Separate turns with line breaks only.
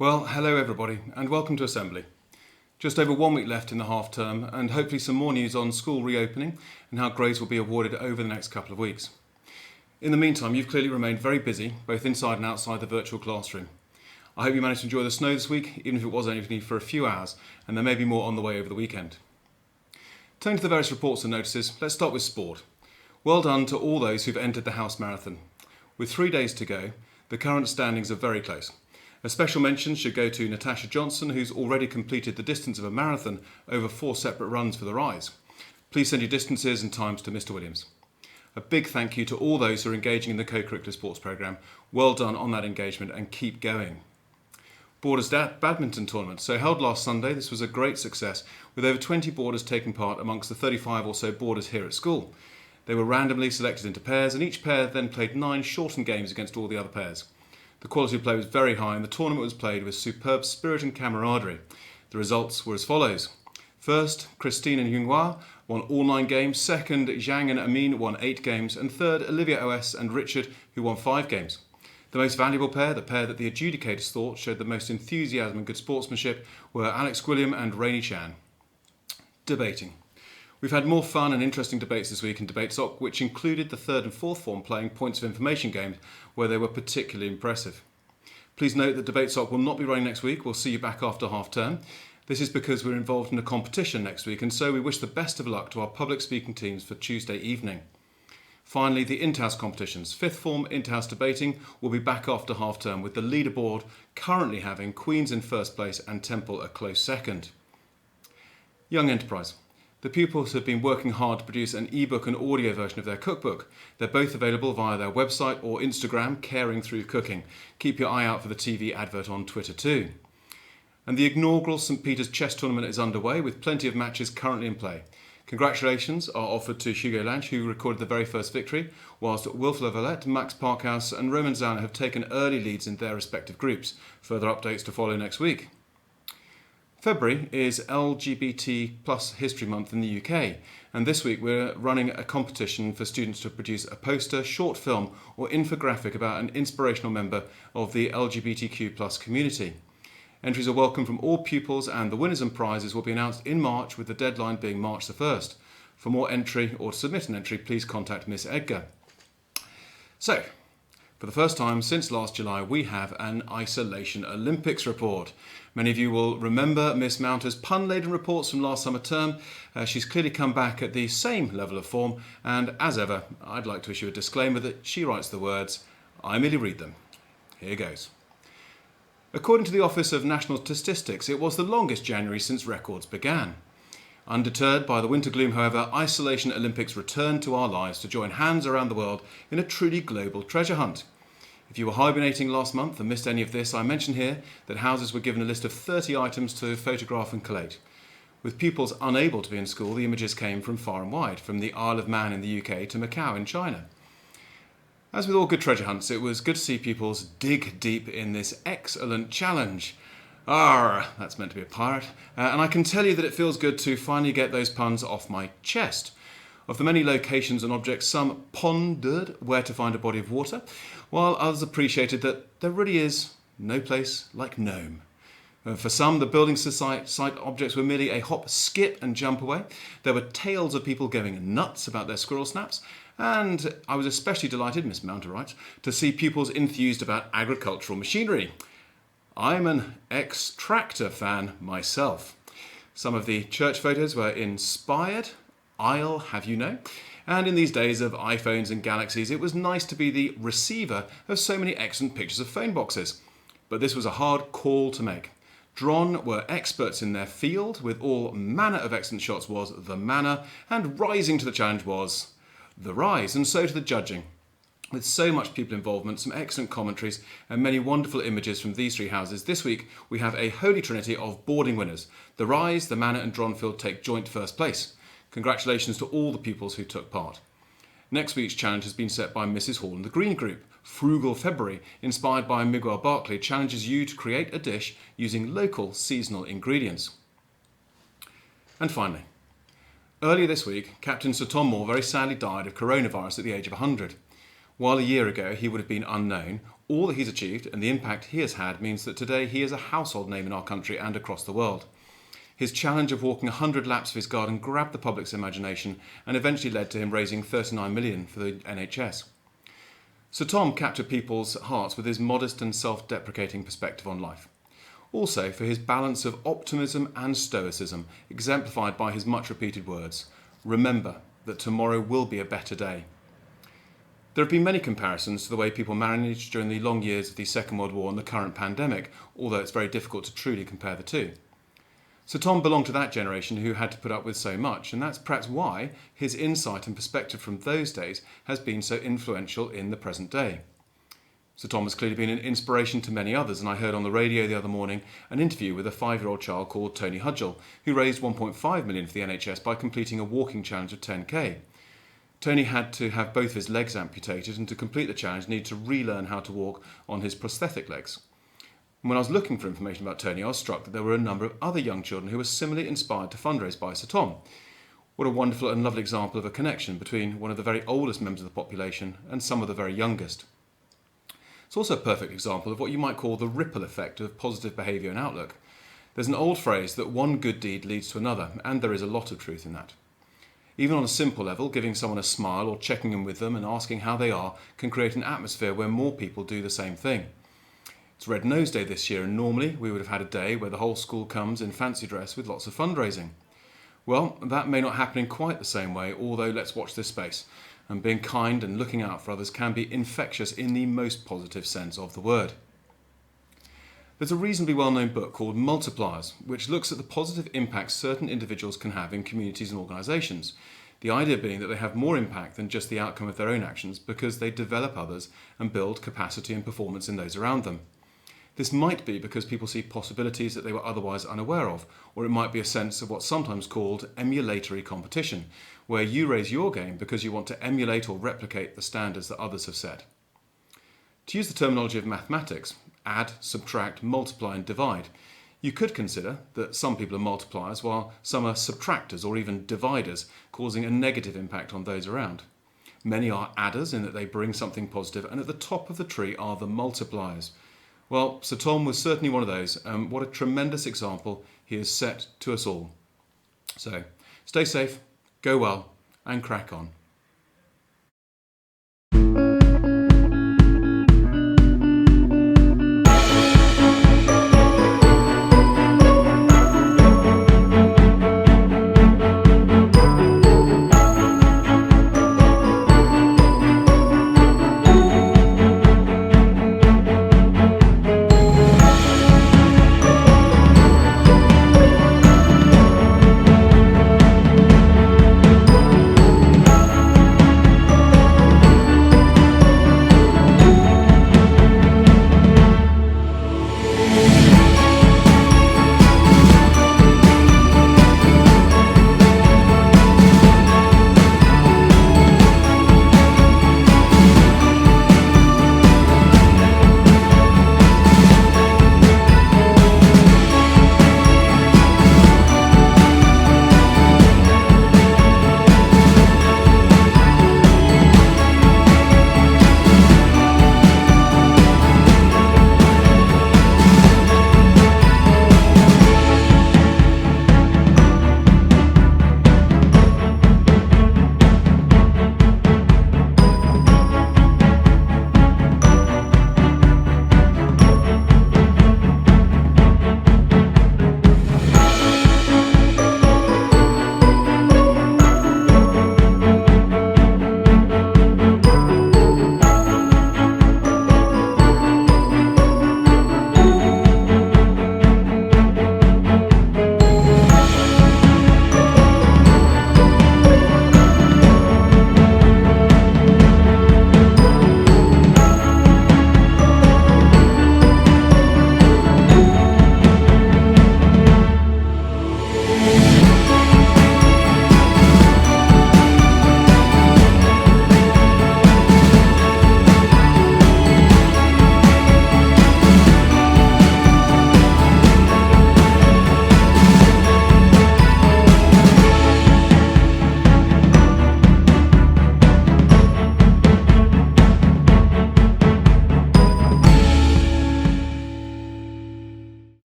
Well, hello everybody, and welcome to Assembly. Just over 1 week left in the half term, and hopefully some more news on school reopening and how grades will be awarded over the next couple of weeks. In the meantime, you've clearly remained very busy, both inside and outside the virtual classroom. I hope you managed to enjoy the snow this week, even if it was only for a few hours, and there may be more on the way over the weekend. Turning to the various reports and notices, let's start with sport. Well done to all those who've entered the House Marathon. With 3 days to go, the current standings are very close. A special mention should go to Natasha Johnson, who's already completed the distance of a marathon over 4 separate runs for the Rise. Please send your distances and times to Mr. Williams. A big thank you to all those who are engaging in the co-curricular sports programme. Well done on that engagement and keep going. Borders Badminton Tournament. So held last Sunday, this was a great success with over 20 boarders taking part amongst the 35 or so boarders here at school. They were randomly selected into pairs and each pair then played 9 shortened games against all the other pairs. The quality of play was very high and the tournament was played with superb spirit and camaraderie. The results were as follows. First, Christine and Yunghua won all 9 games. Second, Zhang and Amin won 8 games. And third, Olivia OS and Richard, who won 5 games. The most valuable pair, the pair that the adjudicators thought showed the most enthusiasm and good sportsmanship, were Alex Gwilliam and Rainey Chan. Debating. We've had more fun and interesting debates this week in Debate Sock, which included the 3rd and 4th form playing points of information games where they were particularly impressive. Please note that Debate Sock will not be running next week. We'll see you back after half term. This is because we're involved in a competition next week, and so we wish the best of luck to our public speaking teams for Tuesday evening. Finally, the Interhouse competitions. 5th form Interhouse debating will be back after half term, with the leaderboard currently having Queen's in first place and Temple a close second. Young Enterprise. The pupils have been working hard to produce an ebook and audio version of their cookbook. They're both available via their website or Instagram, Caring Through Cooking. Keep your eye out for the TV advert on Twitter too. And the inaugural St Peter's Chess Tournament is underway with plenty of matches currently in play. Congratulations are offered to Hugo Lange, who recorded the very first victory, whilst Wilf Lavalette, Max Parkhouse and Roman Zana have taken early leads in their respective groups. Further updates to follow next week. February is LGBT plus History Month in the UK, and this week we're running a competition for students to produce a poster, short film or infographic about an inspirational member of the LGBTQ plus community. Entries are welcome from all pupils and the winners and prizes will be announced in March, with the deadline being March the 1st. For more entry or to submit an entry, please contact Miss Edgar. So, for the first time since last July, we have an Isolation Olympics report. Many of you will remember Miss Mounter's pun-laden reports from last summer term. She's clearly come back at the same level of form, and as ever, I'd like to issue a disclaimer that she writes the words. I merely read them. Here goes. According to the Office of National Statistics, it was the longest January since records began. Undeterred by the winter gloom, however, Isolation Olympics returned to our lives to join hands around the world in a truly global treasure hunt. If you were hibernating last month and missed any of this, I mention here that houses were given a list of 30 items to photograph and collate. With pupils unable to be in school, the images came from far and wide, from the Isle of Man in the UK to Macau in China. As with all good treasure hunts, it was good to see pupils dig deep in this excellent challenge. Arr, that's meant to be a pirate. And I can tell you that it feels good to finally get those puns off my chest. Of the many locations and objects, some pondered where to find a body of water, while others appreciated that there really is no place like Nome. For some, the building site objects were merely a hop, skip and jump away. There were tales of people going nuts about their squirrel snaps, and I was especially delighted, Miss Mounter writes, to see pupils enthused about agricultural machinery. I'm an ex-tractor fan myself. Some of the church photos were inspired, I'll have you know, and in these days of iPhones and Galaxies, it was nice to be the receiver of so many excellent pictures of phone boxes. But this was a hard call to make. Dron were experts in their field, with all manner of excellent shots was the manner, and rising to the challenge was the rise, and so to the judging. With so much people involvement, some excellent commentaries, and many wonderful images from these 3 houses, this week we have a holy trinity of boarding winners. The Rise, the Manor and Dronfield take joint first place. Congratulations to all the pupils who took part. Next week's challenge has been set by Mrs. Hall and the Green Group. Frugal February, inspired by Miguel Barclay, challenges you to create a dish using local seasonal ingredients. And finally, earlier this week, Captain Sir Tom Moore very sadly died of coronavirus at the age of 100. While a year ago he would have been unknown, all that he's achieved and the impact he has had means that today he is a household name in our country and across the world. His challenge of walking 100 laps of his garden grabbed the public's imagination and eventually led to him raising $39 million for the NHS. Sir Tom captured people's hearts with his modest and self-deprecating perspective on life. Also for his balance of optimism and stoicism, exemplified by his much repeated words, "Remember that tomorrow will be a better day." There have been many comparisons to the way people managed during the long years of the Second World War and the current pandemic, although it's very difficult to truly compare the two. Sir Tom belonged to that generation who had to put up with so much, and that's perhaps why his insight and perspective from those days has been so influential in the present day. Sir Tom has clearly been an inspiration to many others, and I heard on the radio the other morning an interview with a 5-year-old child called Tony Hudgell, who raised $1.5 million for the NHS by completing a walking challenge of 10k. Tony had to have both his legs amputated, and to complete the challenge needed to relearn how to walk on his prosthetic legs. When I was looking for information about Tony, I was struck that there were a number of other young children who were similarly inspired to fundraise by Sir Tom. What a wonderful and lovely example of a connection between one of the very oldest members of the population and some of the very youngest. It's also a perfect example of what you might call the ripple effect of positive behaviour and outlook. There's an old phrase that one good deed leads to another, and there is a lot of truth in that. Even on a simple level, giving someone a smile or checking in with them and asking how they are can create an atmosphere where more people do the same thing. It's Red Nose Day this year, and normally we would have had a day where the whole school comes in fancy dress with lots of fundraising. Well, that may not happen in quite the same way, although let's watch this space. And being kind and looking out for others can be infectious in the most positive sense of the word. There's a reasonably well-known book called Multipliers, which looks at the positive impact certain individuals can have in communities and organisations. The idea being that they have more impact than just the outcome of their own actions because they develop others and build capacity and performance in those around them. This might be because people see possibilities that they were otherwise unaware of, or it might be a sense of what's sometimes called emulatory competition, where you raise your game because you want to emulate or replicate the standards that others have set. To use the terminology of mathematics, add, subtract, multiply and divide, you could consider that some people are multipliers while some are subtractors or even dividers, causing a negative impact on those around. Many are adders in that they bring something positive, and at the top of the tree are the multipliers. Well, Sir Tom was certainly one of those, and what a tremendous example he has set to us all. So, stay safe, go well, and crack on.